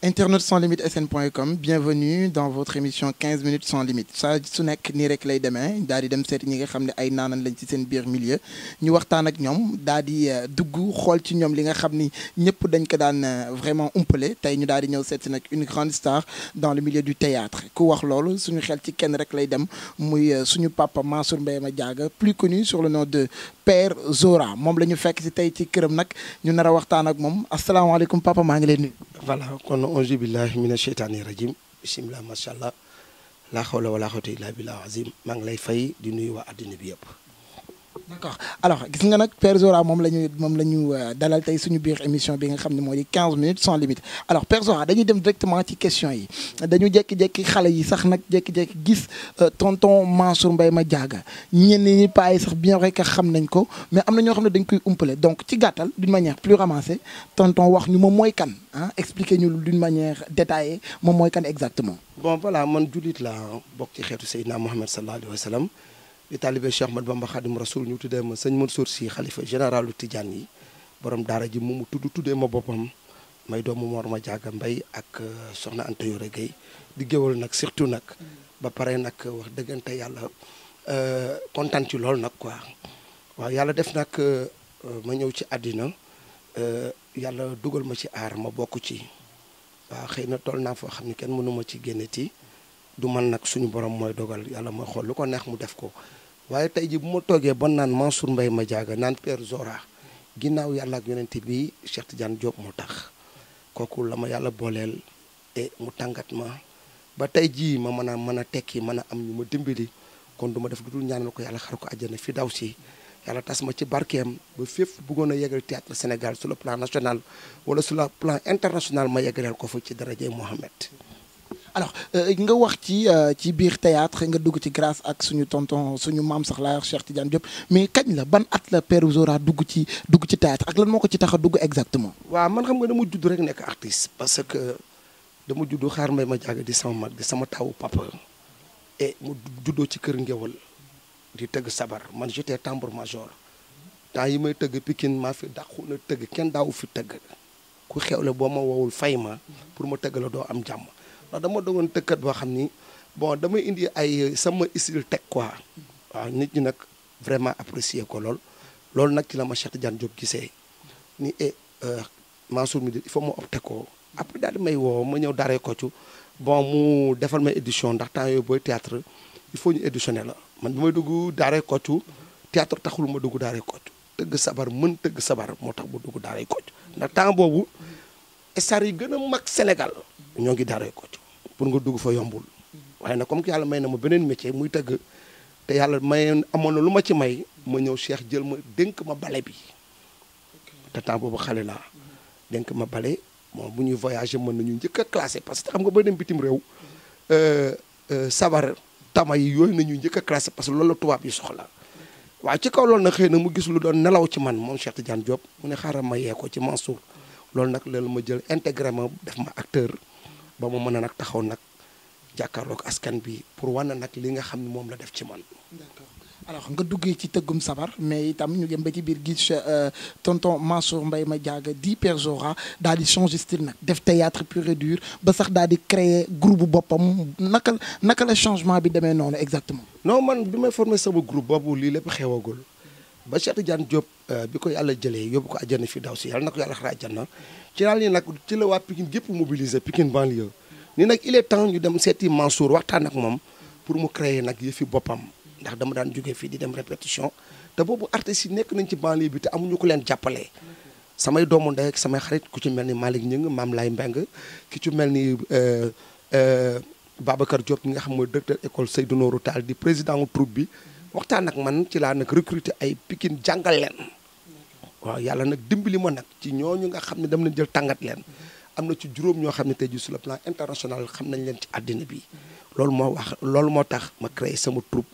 Internet sans limite sn.com, bienvenue dans votre émission 15 minutes sans limite saa su nekk nii rek lay demee daal di dem seeti ñi nga xam ne ay naanan lañ ci seen biir milieu ñu waxtaan ak ñoom daal di dugg xool ci ñoom li nga xam ni ñëpp dañ ko daan vraiment umpale tey ñu daal di ñëw seeti nag une grande star dans le milieu du théâtre ku wax loolu suñu xel ci kenn rek lay dem muy suñu papa Mansour Mbaye Madiaga plus connu sur le nom de Père Zora moom la ñu fekk si tey ci këram nag ñu nar a waxtaan ak moom asalaamaaleykum papa maa ngi lay nuyu. voilà kon auzu billahi mina sheytaani rajim bisimilah macha allah laa xawla wala xawta illa billah azim maa ngi lay fay di nuyu waa addina bi yëpp. d'accord alors gis nga nag Père Zora moom la ñu dalal tey suñu biir émission bi nga xam ne moo di 15 minutes sans limite alors Père Zora dañuy dem directement ci question yi dañu jékki-jékki xale yi sax nag jékki-jékki gis tonton Mansour Mbaye Madiaga ñenn ñi paa yi sax bien vrai que xam nañ ko mais am na ñoo xam ne dañ koy umpale donc ci gàttal d'une manière plus ramassée tonton wax ñu moom mooy kan ah expliquer ñu d'une manière détaillée moom mooy kan exactement. bon voilà man jullit laa bokk ci xeetu Seydina Mohamed sallallahu alayhi wa sallam di taalibe Cheikh Ahmadou Bamba Khadim Rasoul ñu tuddee ma sëñ Mansour Sy xalifa généralu Tidiane yi borom daara ji mu tuddee ma boppam may doomu Mor Madiaga Mbaye ak soxna Anta Yore Gueye di géwal nag surtout nag ba pare nag wax dëggante yàlla kontaan ci loolu nag quoi waaw yàlla def nag ma ñëw ci àddina yàlla dugal ma ci aar ma bokk ci waaw xëy na toll naa foo xam ne kenn mënu ma ci génneti du man nag suñu borom mooy dogal yàlla mooy xool lu ko neex mu def ko waaye tey ji bu ma toogee ba naan Mansour Mbaye Madiaga naan Père Zora ginnaaw yàlla ak yonent bi Cheikh Tidiane Diop moo tax kooku la ma yàlla booleel et mu tàngat ma ba tey jii ma mën a tekki mën a am ñu ma dimbali kon du ma def lu dul ñaanal ko yàlla xar ko àjjana fi daw si yàlla tas ma ci barkeem ba fépp bëggoon a yegal théâtre Sénégal sur le plan national wala sur le plan international ma yegaleel ko fa ci darajay Mohamed. alors nga wax ci biir théâtre nga dugg ci grâce ak suñu tonton suñu maam sax laa Cheikh Tidiane Diop mais kañ la ban at la Père Zora dugg ci théâtre ak lan moo ko ci tax a dugg exactement. waaw man xam nga dama judd rek nekk artiste parce que dama judd xaar Mbaye Madiaga di sama mag di sama tawu papa et mu juddoo ci kër ngéwal di tëgg sabar man j'étais tambour major temps yi may tëgg Pikine maa fi dàqu na tëgg kenn daawu fi tëgg ku xewle boo ma wowul fay ma pour ma tëgg la doo am jàmm. ndax dama dogoon tëkkat boo xam ni bon damay indi ay sama style teg quoi waaw nit ñi nag vraiment apprécier ko loolu nag ci la ma Cheikh Tidiane Diop gisee ni Mansour mi il faut ma opté ko après daal di may woo ma ñëw daaree Kocc bon mu defal ma édition ndax temps yooyu booy théâtre il faut ñu éditionné la man bi may dugg daaree Kocc théâtre taxul ma dugg daaree Kocc tëgg sabar mën tëgg sabar moo tax mu dugg daaree Kocc ndax temps boobu star yi gën a mag Sénégal ñoo ngi daaree Kocc pour nga dugg fa yombul waaye nag comme que yàlla may na ma beneen métier muy tëgg te yàlla may amoon na lu ma ci may ma ñëw Cheikh jël ma dénk ma bale bi te temps boobu xale laa dénk ma bale bon bu ñuy voyager mën nañu njëkk a classé parce que xam nga ba dem bitim réew sabar tama yi yooyu nañu njëkk a classé parce que loolu la tubaab yi soxla waaye ci kaw loolu nag xëy na mu gis lu doon nelaw ci man moom Cheikh Tidiane Diop mu ne xaaral ma yee ko ci Mansour loolu nag loolu ma jël intégré ma def ma acteur ba ma mën a nag taxaw nag jàkkaarloog askan bi pour wane nag li nga xam ne moom la def ci man. d'accord alors nga duggee ci tëggum sabar mais itam ñu dem ba ci biir gis tonton Mansour Mbaye Madiaga di Père Zora daal di changer style nag def théâtre pur et dur ba sax daal di créer groupe boppam naka la changement bi demee noonu exactement. non man bi may formé sama groupe boobu lii lépp xewagul ba Cheikh Tidiane Diop bi ko yàlla jëlee yóbbu ko àjjana fi daw si yàlla na ko yàlla xaar àjjana ci daal ni nag ci la waa Pikine gépp mobiliser Pikine banlieue ni nag il est temps ñu dem seeti Mansour waxtaan ak moom pour mu créer nag yëfi boppam ndax dama daan jógee fii di dem répétition te boobu artistes yi nekk nañ ci banlieue bi te amuñu ko leen jàppale samay doomu ndey ak samay xarit ku ci mel ni Malick Ñing Mame Lay Mbeng ki ci mel ni Babacar Diop mi nga xam mooy directeur école Seydou Nourou Tall di président troupe bi waxtaan ak man ci laa nag recruter ay Pikine jàngal leen waaw yàlla nag dimbali ma nag ci ñooñu nga xam ne dem nañ jël tàngat leen am na ci juróom ñoo xam ne tey jii sur le plan international xam nañ leen ci àddina bi loolu moo tax ma créé sama troupe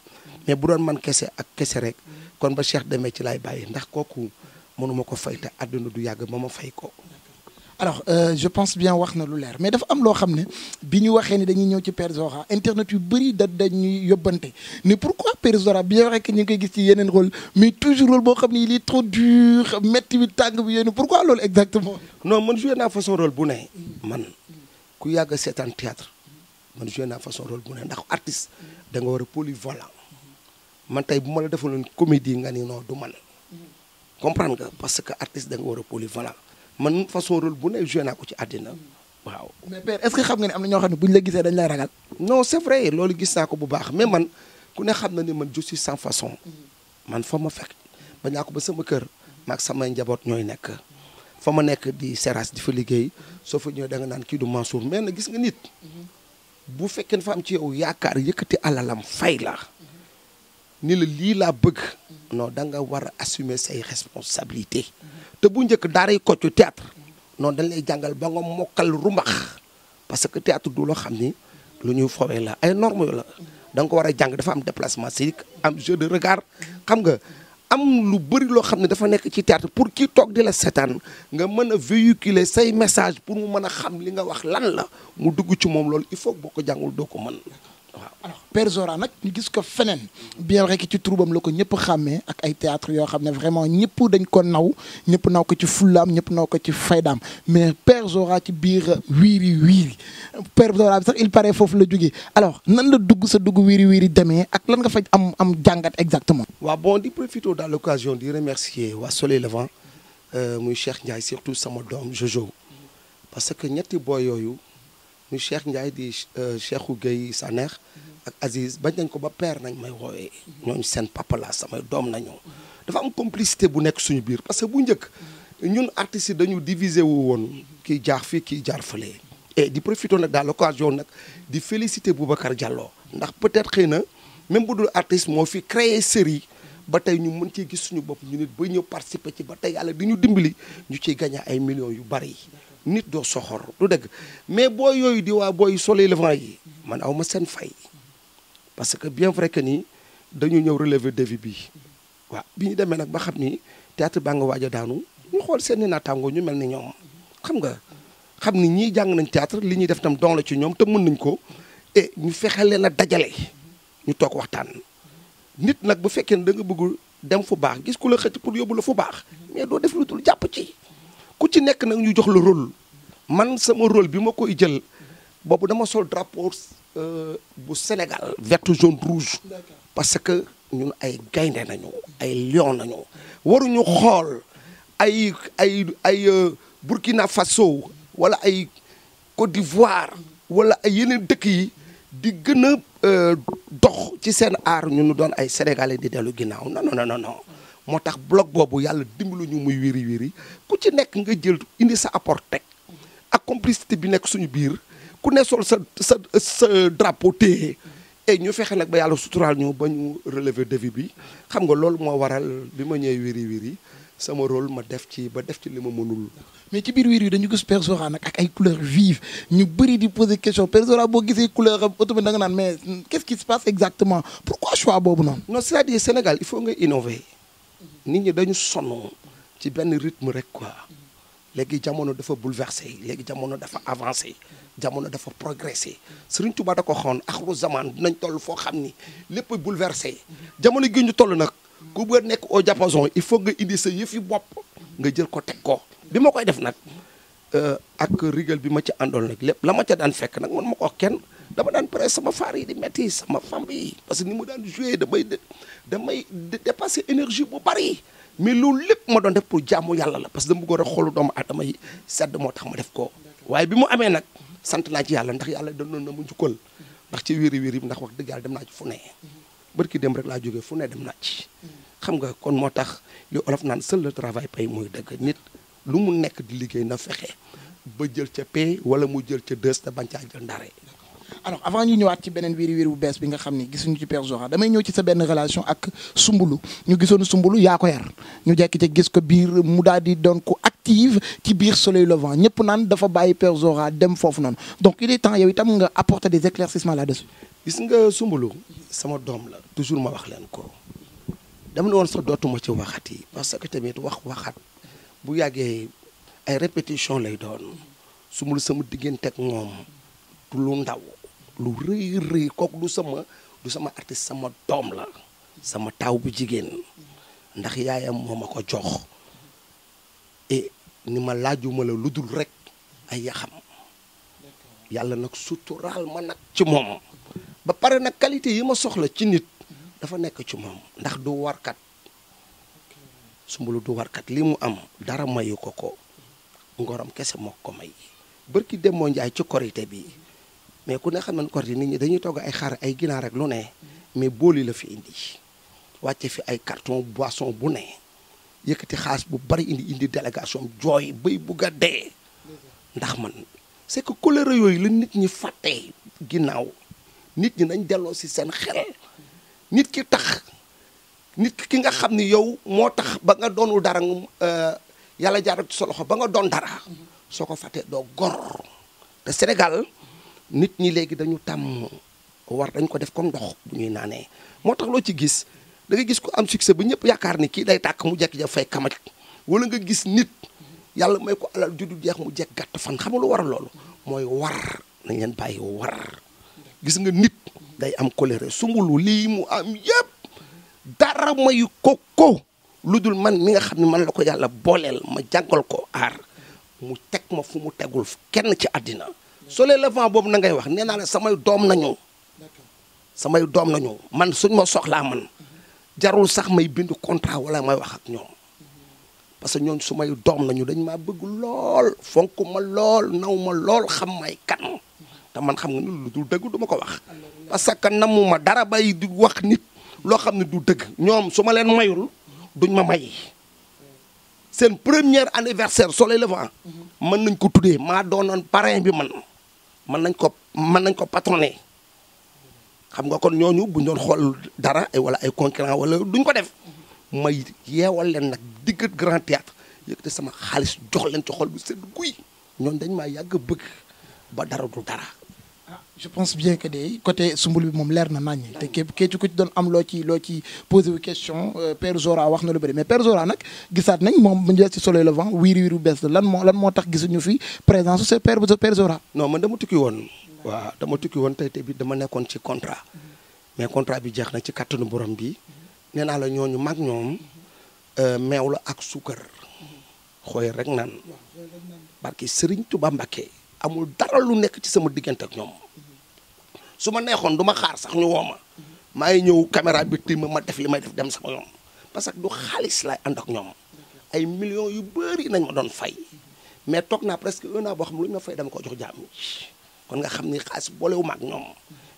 mais bu doon man kese ak kese rek kon ba Cheikh demee ci laay bàyyi ndax kooku mënuma ko fay te àdduna du yàgg ma fay ko. alors je pense bien wax na lu leer mais dafa am loo xam ne bi ñu waxee ni dañuy ñëw ci Père Zora internet yu bëri dañuy yóbbante mais pourquoi Père Zora bien vrai que ñu ngi koy gis ci yeneen rôle mais toujours rôle boo xam ne il est trop dur métti bi tàng bi yéen pourquoi loolu exactement. non man joué naa façon rôle bu ne man ku yàgg a seetaan théâtre man joué naa façon rôle bu ne ndax artiste da nga war a polyvalent man tey bu ma la defaloon comédie nga ni non du man comprendre nga parce que artiste da nga war a polyvalent man façon rôle bu ne joué naa ko ci àddina waaw. mais père est-ce que xam nga ne am na ñoo xam ne bu ñu la gisee dañ lay ragal. non c'est vrai loolu gis naa ko bu baax mais man ku ne xam na ni man je suis sans façon man fa ma fekk ba ñaa ko ba sama kër maag samay njaboot ñooy nekk fa ma nekk di Seras di fa liggéey soo fa ñëwee da nga naan kii du Mansour mais nag gis nga nit bu fekkee dafa am ci yow yaakaar yëkkati alalam fay la ni la lii laa bëgg non da nga war a assumer say responsabilités te bu njëkk daaray Kocc théâtre non dañ lay jàngal ba nga mokkal rumbax parce que théâtre du loo xam ni lu ñuy fowee la ay normes la da nga ko war a jàng dafa am déplacement scénique am jeu de regard xam nga am lu bëri loo xam ne dafa nekk ci théâtre pour kii toog di la seetaan nga mën a véhiculer say message pour mu mën a xam li nga wax lan la mu dugg ci moom loolu il faut boo ko jàngul doo ko mën waaw. alors Père Zora nag ñu gis ko feneen bien vrai que ci troubam la ko ñëpp xàmmee ak ay théâtre yoo xam ne vraiment ñëpp dañ ko naw ñëpp naw ko ci fullaam ñëpp naw ko ci faydaam mais Père Zora ci biir wiiri wiiri Père Zora bi sax il paraît foofu la jógee alors nan la dugg sa dugg wiiri wiiri demee ak lan nga fa am jàngat exactement. waaw bon di profiter dans l'occasion di remercier waa Soleil Levant muy Cheikh Ndiaye surtout sama doom Jojo parce que ñetti boy yooyu muy Cheikh Ndiaye di Cheikhou Gueye Sanex ak Aziz bañ nañ ko ba père nañ may woowee ñooñu seen papa la samay doom nañu dafa am complicité bu nekk suñu biir parce que bu njëkk ñun artistes yi dañu diviser wu woon kii jaar fii kii jaar fële et di profiter nag dans l'occasion nag di féliciter Boubacar Diallo ndax peut-être xëy na même bu dul artiste moo fi créé série ba tey ñu mën cee gis suñu bopp ñu nit ba ñëw participer ci ba tey yàlla di ñu dimbali ñu ciy gagné ay millions yu bari nit doo soxor du dëgg mais booy yooyu di waa booy Soleil Levant yi man aw ma seen fay parce que bien vrai que ni dañu ñëw relever défi bi waaw bi ñu demee nag ba xam ni théâtre baa nga waaj a daanu ñu xool seen i naataangoo ñu mel ni ñoom xam nga xam ni ñii jàng nañ théâtre li ñuy def tam don la ci ñoom te mën nañ ko et ñu fexe leen a dajale ñu toog waxtaan nit nag bu fekkee ne da nga bëgg dem fu baax gis ku la xëcc pour yóbbu la fu baax mais doo def lu dul jàpp ci ku ci nekk nag ñu jox la rôle man sama rôle bi ma koy jël boobu dama sol drapeau bu Sénégal vert jaune rouge parce que ñun ay gaynde nañu ay lion nañu waruñu xool ay Burkina Faso wala ay Côte d'Ivoire wala ay yeneen dëkk yi di gën a dox ci seen aar ñu doon ay sénégalais di dellu ginnaaw non moo tax bloc boobu yàlla dimbalu ñu muy wiri wiri ku ci nekk nga jël indi sa apport teg ak complicité bi nekk suñu biir ku ne sol sa drapeau téye et ñu fexe nag ba yàlla suturaal ñu ba ñu relever défi bi xam nga loolu moo waral bi ma ñëwee wiri wiri sama rôle ma def ci li ma mënul. mais ci biir wiir yi dañu gis Père Zora nag ak ay couleurs vives ñu bëri di poser question Père Zora boo gisee couleur am automatiquement da nga naan mais qu'est-ce qui se passe exactement pourquoi choix boobu noonu. non c'est-à-dire Sénégal il faut nga innover nit ñi dañu sonn ci benn rythme rek quoi léegi jamono dafa bouleversé léegi jamono dafa avancé jamono dafa progressé Serigne Touba da ko xoon axiru zaman dinañ toll foo xam ni lépp bouleversé jamono gi ñu toll nag ku bëgg nekk au diapason il faut nga indi sa yëfi bopp nga jël ko teg ko. bi ma koy def nag ak rigal bi ma ci àndoon nag lépp la ma ca daan fekk nag man ma ko wax kenn dama daan pare sama faar yi di metti sama famille parce que ni mu daan joué damay dépasser énergie bu bari mais loolu lépp ma doon def pour jaamu yàlla la parce que dama bëggoon a xoolu doomu aadama yi sedd moo tax ma def ko waaye bi mu amee nag sant naa ci yàlla ndax yàlla doon na mu njukkal ndax ci wéri wéri ndax wax dëgg yàlla dem naa ci fu ne barki dem rek laa jógee fu ne dem naa ci xam nga kon moo tax li olof naan seul le travail paye mooy dëgg nit lu mu nekk di liggéey na fexe ba jël ca paie wala mu jël ca dës te bañ caa jël ndare. alors avant ñu ñëwaat ci beneen wiiri wiiri bu bees bi nga xam ni gisuñu ci Père Zora damay ñëw ci sa benn relation ak Soumboulou ñu gisoon Soumboulou yaa ko yar ñu jekki ci gis ko biir mu daal di doon ko active ci biir Soleil Levant ñëpp naan dafa bàyyi Père Zora dem foofu noonu donc il est temps yow itam nga apporter des éclaircissements là-dessus. gis nga Soumboulou sama doom la toujours ma wax leen ko dama ne woon sax dootuma ci waxati parce que tamit waxaat bu yàggee ay répétition lay doon Soumboulou sama diggante ak moom du lu ndaw lu rëy kooku du sama artiste sama doom la sama taaw bu jigéen ndax yaayam moo ma ko jox et ni ma laajuma la lu dul rek ay yaxam yàlla nag suturaal ma nag ci moom ba pare nag qualité yi ma soxla ci nit dafa nekk ci moom ndax du warkat Soumboulou du warkat li mu am dara mayu ko ngorom kese moo ko may bërki dem moo njaay ci korité bi mais ku ne xam nañ korité nit ñi dañuy togg ay xar ay ginaar rek lu ne mais booli la fi indi wàcce fi ay carton boisson bu ne yëkkati xaas bu bari indi délégation jooy bay bugg a dee ndax man c'est que colère yooyu la nit ñi fàttee ginnaaw nit ñi nañ delloo si seen xel nit ki tax nit ki nga xam ni yow moo tax ba nga doonul dara yàlla jaar ci sa loxo ba nga doon dara soo ko fàttee doo gor te Sénégal nit ñi léegi dañu tàmm war dañ ko def comme ndox bu ñuy naanee moo tax loo ci gis da nga gis ko am succès ba ñëpp yaakaar ni kii day tàkk mu jekk ja fay kamaj wala nga gis nit yàlla may ko alal juddu jeex mu jekk gàtt fan xam nga lu waral loolu mooy war nañ leen bàyyi war gis nga nit day am colère Soumboulou lii mu am yëpp dara mayu ko lu dul man mi nga xam ne man la ko yàlla booleel ma jàngal ko aar mu teg ma fu mu tegul kenn ci àddina soleil levant boobu na ngay wax nee naa la samay doom nañu man suñ ma soxlaa man jarul sax may bind contrat wala may wax ak ñoom parce que ñooñu su may doom nañu dañ maa bëgg lool fonk ma lool naw ma lool xam may kan te man xam nga ni lu dul dëgg du ma ko wax parce que namuma dara bay di wax nit loo xam ne du dëgg ñoom su ma leen mayul duñ ma may seen premier anniversaire soleil levant mën nañ ko tuddee maa doonoon parrain bi mën nañ ko patronné xam nga kon ñooñu buñ doon xool dara wala ay concurrent wala duñ ko def may yeewal leen nag diggat grand théâtre yëkkate sama xaalis jox leen ci xol bu sedd guy ñoon dañ maa yàgg bëgg ba dara du dara. Je pense bien que de côté Soumboulou bi moom leer na naññi te képp ku ci doon am loo ci posé wu question Père Zora wax na lu bëri mais Père Zora nag gisaat nañ moom bu ñu jël ci soleil levant wiiri bees la lan moo tax gisuñu fi présence su Père Zora. non man dama tukki woon. waaw dama tukki woon tey bi dama nekkoon ci contrat mais contrat bi jeex na ci kattanu borom bi nee naa la ñooñu mag ñoom meew la ak suukar xooy rek naan barki Serigne Touba Mbacké amul dara lu nekk ci sama diggante ak ñoom su ma neexoon du ma xaar sax ñu woo ma maa ngi ñëw caméra bi tiim ma def li may def dem sama ñoom parce que du xaalis laay ànd ak ñoom ay millions yu bëri nañ ma doon fay mais toog naa presque 1 an boo xam ne lu ñu ma fay dama ko jox jaam yi kon nga xam ni xaalis boolewu ma ak ñoom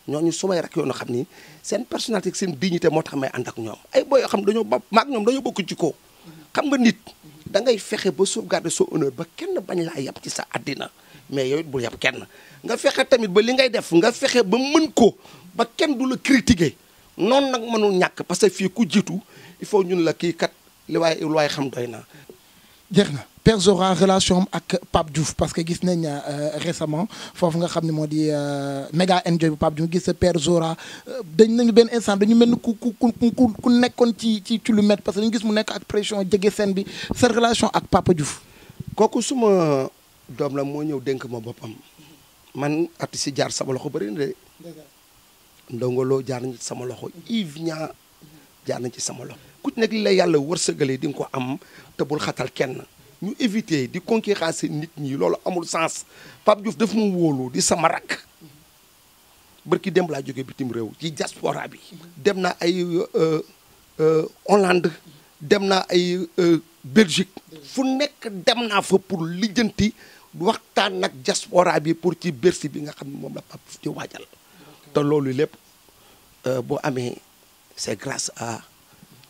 ñooñu su may rek yoonu xam ni seen personnalité seen dignité moo tax may ànd ak ñoom ay boo yoo xam dañoo ba maag ñoom dañoo bokk ci ko xam nga nit da ngay fexe ba sauvegarder son honneur ba kenn bañ laa yab ci sa àddina mais yow it bul yab kenn nga fexe tamit ba li ngay def nga fexe ba mën ko ba kenn du la critiquer noonu nag mënul ñàkk parce que fii ku jiitu il faut ñun la kii kat li waaye xam doy na. jeex na Père Zora relation ak Pape Diouf parce que gis nañ récemment foofu nga xam ne moo di méga enjoy bu Pape Diouf gis sa Père Zora dañ nañu benn instant dañu mel ni ku nekkoon ci lu met parce que dañu gis mu nekk ak pression jege scène bi sa relation ak Papa Diouf. kooku suma doom la moo ñëw dénk ma boppam man artiste yi jaar sama loxo bëri na de Ndongo Lo jaar nañ ci sama loxo Yves Nia jaar nañ ci sama loxo ku ci nekk li la yàlla wërsëgalee di nga ko am te bul xatal kenn ñu éviter di concurrence nit ñi loolu amul sens Pape Diouf daf mu wóolu di sama rakk barki démb laa jógee bitim réew ci diaspora bi dem naa ay Hollande dem naa ay Belgique fu nekk dem naa fa pour lijjanti waxtaan nag diaspora bi pour ci Bercy bi nga xam ne moom la Pape Diouf di waajal te loolu lépp boo amee c'est grâce à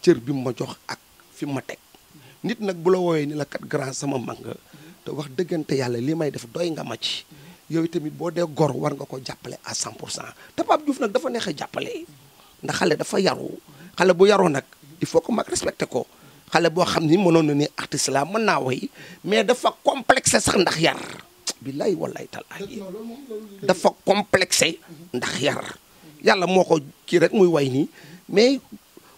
cër bi mu ma jox ak fi mu ma teg nit nag bu la wooyee ni la kat grand sama mag nga te wax dëggante yàlla li may def doy nga ma ci yow tamit boo dee gor war nga ko jàppale à 100% te Pape Diouf nag dafa neex a jàppale ndax xale dafa yaru xale bu yaroo nag il faut que mag respecté ko xale boo xam ni mënoon na ni artiste la mën naa woy mais dafa complexé sax ndax yar billaay wallaay talaahi dafa complexé ndax yar yàlla moo ko kii rek muy way nii mais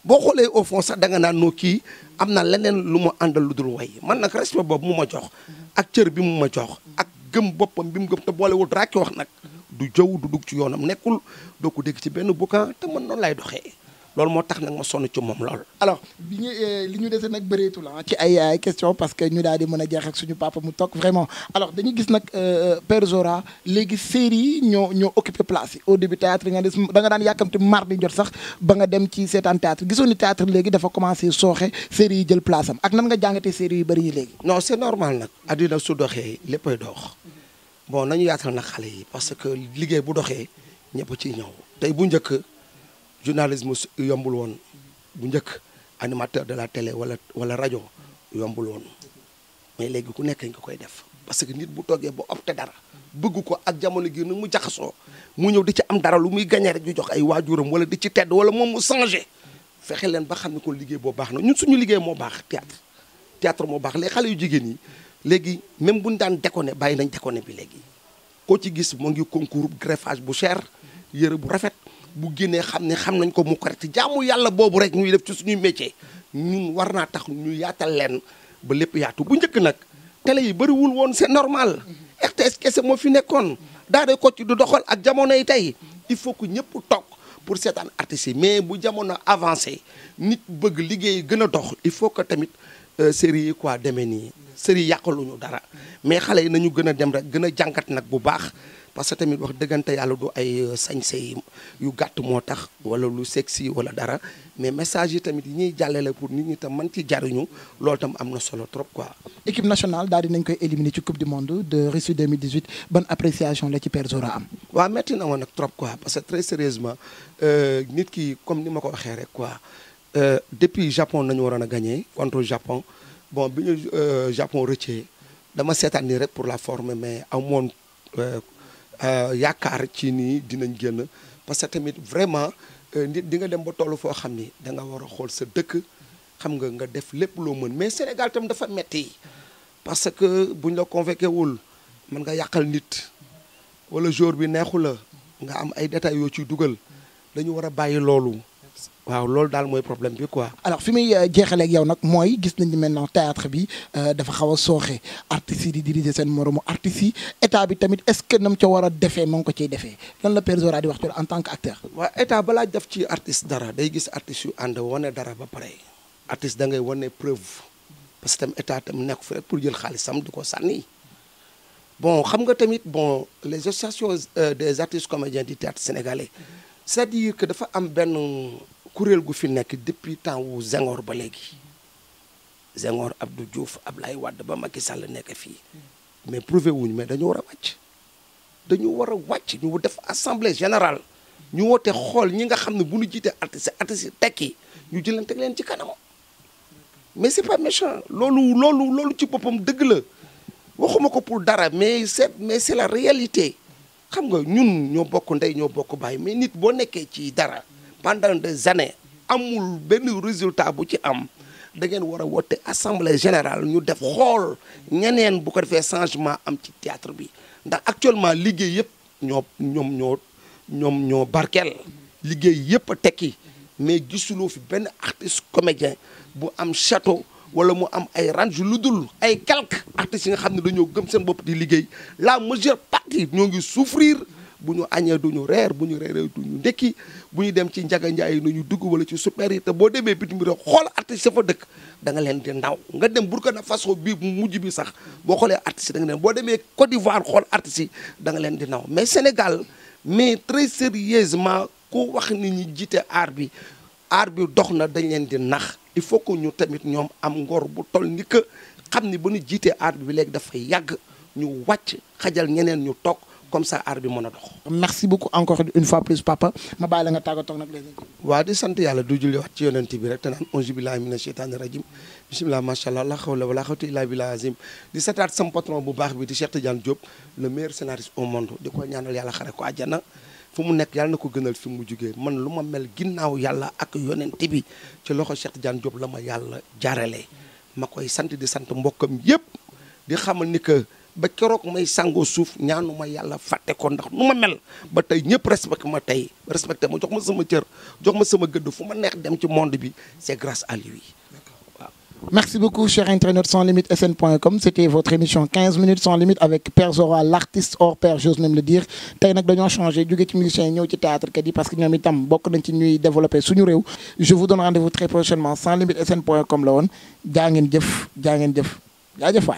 boo xoolee au fond sax da nga naan noo kii am na leneen lu mu àndal lu dul way man nag respect boobu mu ma jox ak cër bi mu ma jox ak gëm boppam bi mu gëm te boolewul dara ki wax nag du jëw du dugg ci yoonam nekkul doo ko dégg ci benn boucan te man noonu lay doxee loolu moo tax nag ma sonn ci moom lool. alors li ñu dese nag bëreetul ci ay question parce que ñu daal di mën a jeex ak suñu papa mu toog vraiment alors dañu gis nag Père Zora léegi série yi ñoo occupé place yi au début théâtre nga des da nga daan yàkkamti mardi jot sax ba nga dem ci seetaan théâtre gisoon ni théâtre léegi dafa commencé sooxe série yi jël place am ak nan nga jàngatee série yu bëri yi léegi. non c'est normal nag addina su doxee léppay dox bon nañu yaatal nag xale yi parce que liggéey bu doxee ñëpp ciy ñëw tey bu njëkk journalisme yombul woon bu njëkk animateur de la télé wala rajo yombul woon mais léegi ku nekk nga koy def parce que nit bu toogee ba opté dara bëgg ko ak jamono gi ni mu jaxasoo mu ñëw di ci am dara lu muy gagné rek ñu jox ay waajuram wala di ci tedd wala moom mu changé fexe leen ba xam ne kon liggéey boo baax na ñun suñu liggéey moo baax théâtre moo baax les xale yu jigéen yi léegi même buñu daan déconné bàyyi nañ déconné bi léegi koo ci gis mu ngi concours greffage bu cher yëre bu rafet bu génnee xam nañ ko mu correct jaamu yàlla boobu rek ñuy def ci suñuy métier ñun war naa tax ñu yaatal leen ba lépp yaatu bu njëkk nag télé yi bëriwul woon c'est normal RTS kese moo fi nekkoon daara ko ci du doxal ak jamono yi tey il faut que ñëpp toog pour seetaan artistes yi mais bu jamono avancé nit bëgg liggéey gën a dox il faut que tamit série yi quoi demee nii série yàqaluñu dara mais xale yi nañu gën a dem rek gën a jàngat nag bu baax parce que tamit wax dëggante yàlla du ay sañse yu gàtt moo tax wala lu sexy wala dara mais message yi tamit yi ñuy jàllale pour nit ñi tam mën ci jariñu loolu tam am na solo trop quoi. équipe nationale daal di nañ koy éliminer ci coupe du monde de Russie 2018 ban appréciation la ci Père Zora am. waaw métti na woon nag trop quoi parce que très sérieusement nit ki comme ni ma ko waxee rek quoi depuis Japon nañu waroon a gagné contre Japon bon bi ñu Japon rëccee dama seetaan nii rek pour la forme mais amoon yaakaar ci nii dinañ génn parce que tamit vraiment nit di nga dem ba tollu foo xam ni da nga war a xool sa dëkk xam nga def lépp loo mën mais Sénégal tam dafa metti parce que buñ la convoqué wul mën nga yàqal nit wala jour bi neexu la nga am ay détails yoo ciy dugal dañu war a bàyyi loolu waaw loolu daal mooy problème bi quoi. alors fi muy jeexalee ak yow nag mooy gis nañu maintenant théâtre bi dafa xaw a sooxe artistes yi di diriger seen moromu artistes yi état bi tamit est-ce que nam ca war a defee moo ngi ko ciy defee lan la Père Zora di wax en tant que acteur. waaw état balaa def ci artiste dara day gis artistes yu ànd wane dara ba pare artiste da ngay wane preuve parce que tam état tam nekk fi rek pour jël xaalisam di ko sànni bon xam nga tamit bon les associations des artistes comédiens du théâtre sénégalais c'est-à-dire que dafa am benn kuréel gu fi nekk depuis temps wu Senghor ba léegi Senghor Abdou Diouf Ablaye Wade ba Macky Sall nekk fii mais prouvé wuñu mais dañu war a wàcc ñu def assemblée générale ñu woote xool ñi nga xam ne bu ñu jiitee artistes yi tekki ñu jëleen teg leen ci kanam mais c'est pas méchant loolu ci boppam dëgg la waxuma ko pour dara mais c'est la réalité xam nga ñun ñoo bokk ndey ñoo bokk baay mais nit boo nekkee ci dara pendant des années amul benn résultat bu ci am da ngeen war a woote assemblée générale ñu def xool ñeneen bu ko defee changement am ci théâtre bi ndax actuellement liggéey yëpp ñoo barkeel liggéey yëpp a tekki mais gisuloo fi benn artiste comédien bu am château wala mu am ay range lu dul ay quelques artistes yi nga xam ne dañoo gëm seen bopp di liggéey la majeure partie ñoo ngi souffrir bu ñu añee duñu reer bu ñu reeree duñu ndekki bu ñu dem ci njaga njaay yi nañu dugg wala ci super yi te boo demee bitim réew xool artiste sa fa dëkk da nga leen di ndaw nga dem Burkina Faso bii mujj bi sax boo xoolee artistes yi da nga leen boo demee Côte d'Ivoire xool artistes yi da nga leen di ndaw mais Sénégal mais très sérieusement ku wax ni ñi jiite art bi dox na dañ leen di nax il faut que ñu tamit ñoom am ngor bu toll ni que xam ni ba ñu jiitee art bi léegi dafay yàgg ñu wàcc xajal ñeneen ñu toog comme ça art bi mën a dox. merci beaucoup encore une fois plus papa ma bàyyi la nga tàggatoo nag léegi. waa di sant yàlla du julli wax ci yonent bi rek te naan auzu billahi mina sheytaani rajim bisimilah macha allah la hawla wala quwwata illa billahi azim di sataat sama patron bu baax bi di Cheikh Tidiane Diop le meilleur scénariste au monde di ko ñaanal yàlla xare ko àjjana fu mu nekk yàlla na ko gënal fi mu jugee man lu ma mel ginnaaw yàlla ak yonent bi ci loxo Cheikh Tidiane Diop la ma yàlla jaarale ma koy sant di sant mbokkam yëpp di xamal ni que ba keroog may sangoo suuf ñaanu ma yàlla fàtte ko ndax nu ma mel ba tey ñëpp respecté ma jox ma sama cër jox ma sama gëdd fu ma neex dem ci monde bi c'est grâce à lui waaw. Merci beaucoup, chers internautes sans limite sn.com. C'était votre émission 15 minutes sans limite avec Père Zora, l'artiste hors pair, j'ose même le dire. Tey nag dañoo changé jóge ci musiciens yi ñëw ci théâtre kat yi parce que ñoom itam bokk nañ ci ñuy développer suñu réew. Je vous donne rendez-vous très prochainement sans limite sn.com la woon jaa ngeen jëf jaajëf waay.